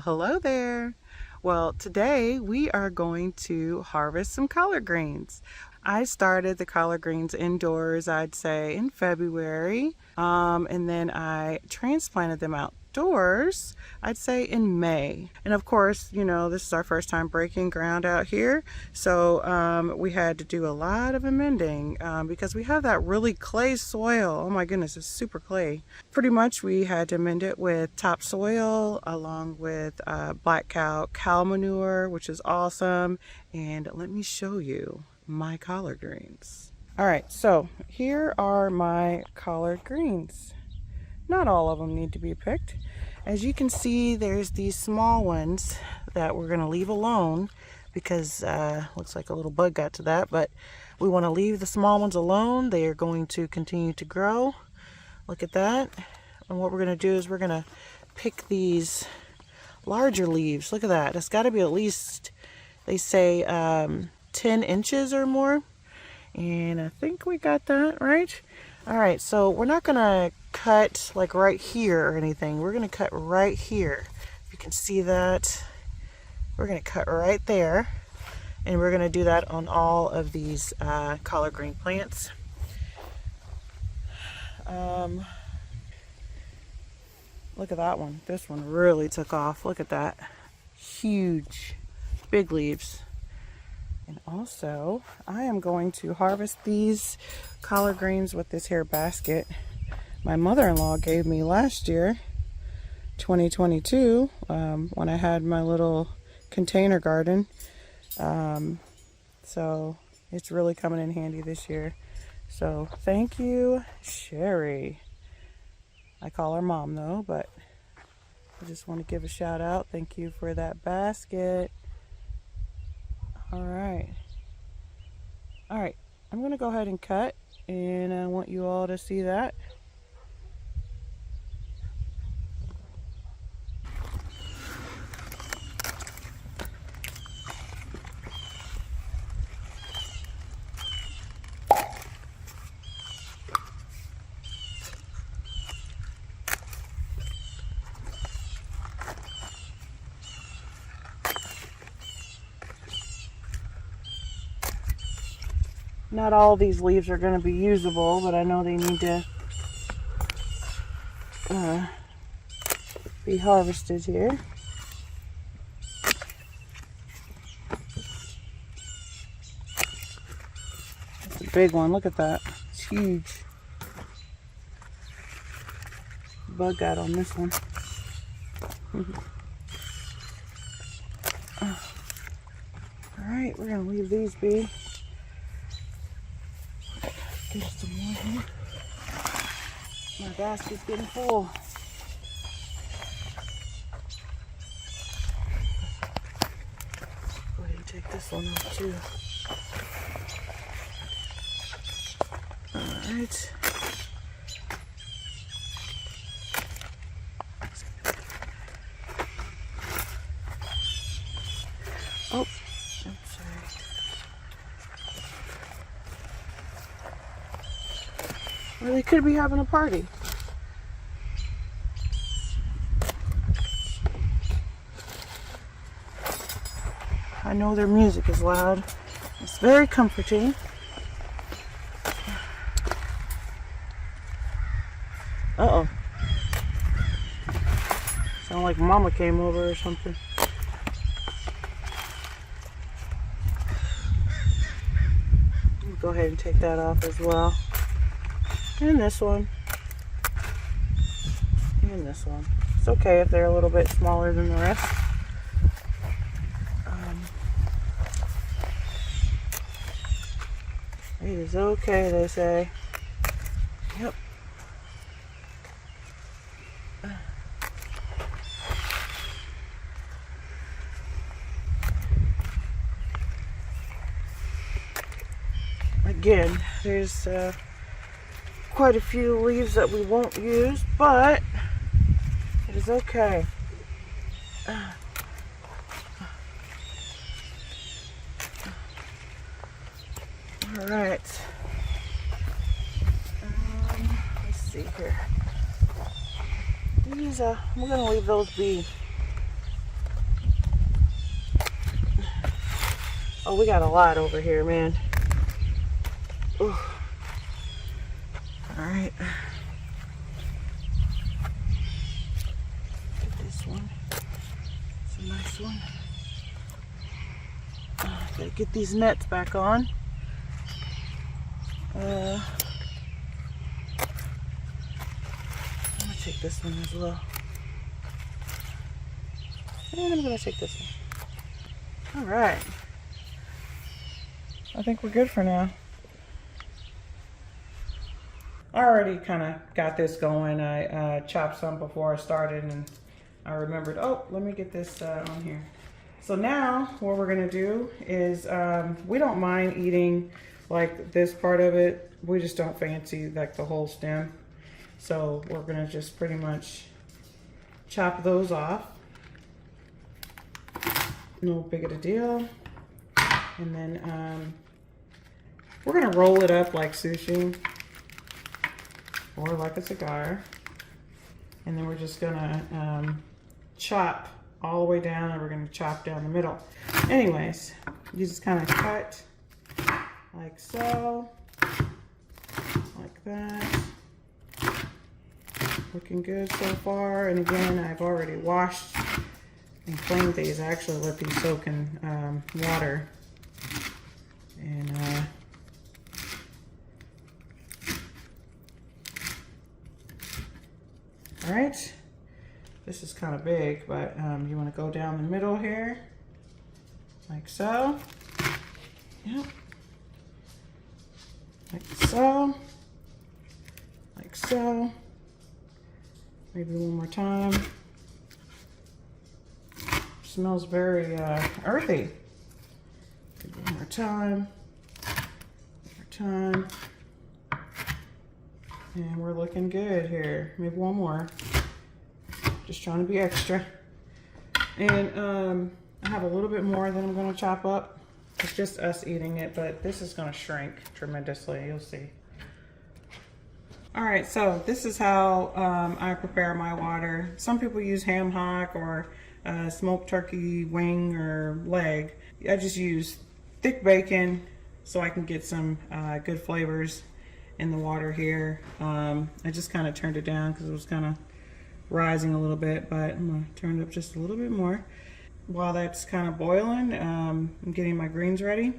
Well, hello there. Well, today we are going to harvest some collard greens. I started the collard greens indoors, I'd say in February, and then I transplanted them outdoors, I'd say in May. And of course, you know, this is our first time breaking ground out here, so we had to do a lot of amending because we have that really clay soil. Oh my goodness, it's super clay. Pretty much we had to amend it with topsoil along with black cow manure, which is awesome. And let me show you my collard greens. All right, so here are my collard greens. Not all of them need to be picked. As you can see, there's these small ones that we're gonna leave alone because looks like a little bug got to that, but we want to leave the small ones alone. They are going to continue to grow. Look at that. And what we're going to do is we're going to pick these larger leaves. Look at that. It's got to be at least, they say 10 inches or more. And I think we got that right. All right, so we're not going to cut like right here or anything. We're going to cut right here. If you can see that, we're going to cut right there. And we're going to do that on all of these collard green plants. Look at that one. This one really took off. Look at that. Huge, big leaves. And also, I am going to harvest these collard greens with this here basket my mother-in-law gave me last year, 2022, when I had my little container garden. So it's really coming in handy this year. So thank you, Sherry. I call her mom though, but I just want to give a shout out. Thank you for that basket. All right. I'm going to go ahead and cut, and I want you all to see that. Not all these leaves are going to be usable, but I know they need to be harvested here. That's a big one. Look at that. It's huge. Bug got on this one. Alright, we're going to leave these be. Get some more here. My basket's getting full. Go ahead and take this one off too. Alright. Oh, I'm sorry. Or they could be having a party. I know their music is loud. It's very comforting. Uh-oh. Sound like Mama came over or something. Go ahead and take that off as well. And this one. And this one. It's okay if they're a little bit smaller than the rest. It is okay, they say. Yep. Again, there's quite a few leaves that we won't use, but it is okay. All right. Let's see here. These, we're gonna leave those be Oh, we got a lot over here, man. Ooh. All right. Get this one. It's a nice one. Gotta get these nets back on. I'm gonna take this one as well. And I'm gonna take this one. All right. I think we're good for now. I already kind of got this going. I chopped some before I started, and I remembered, oh, let me get this on here. So now what we're gonna do is, we don't mind eating like this part of it. We just don't fancy like the whole stem. So we're gonna just pretty much chop those off. No big of a deal. And then we're gonna roll it up like sushi or like a cigar. And then we're just gonna chop all the way down, and we're gonna chop down the middle. Anyways, you just kind of cut like so, like that. Looking good so far. And again, I've already washed and cleaned these. I actually let these soak in water. And all right, this is kind of big, but you want to go down the middle here, like so. Yep. Like so. Like so. Maybe one more time. Smells very earthy. Maybe one more time. One more time. And we're looking good here. Maybe one more. Just trying to be extra. And I have a little bit more that I'm going to chop up. It's just us eating it, but this is going to shrink tremendously. You'll see. All right, so this is how I prepare my water. Some people use ham hock or smoked turkey wing or leg. I just use thick bacon so I can get some good flavors in the water here. I just kind of turned it down because it was kind of rising a little bit, but I'm gonna turn it up just a little bit more. While that's kind of boiling, I'm getting my greens ready.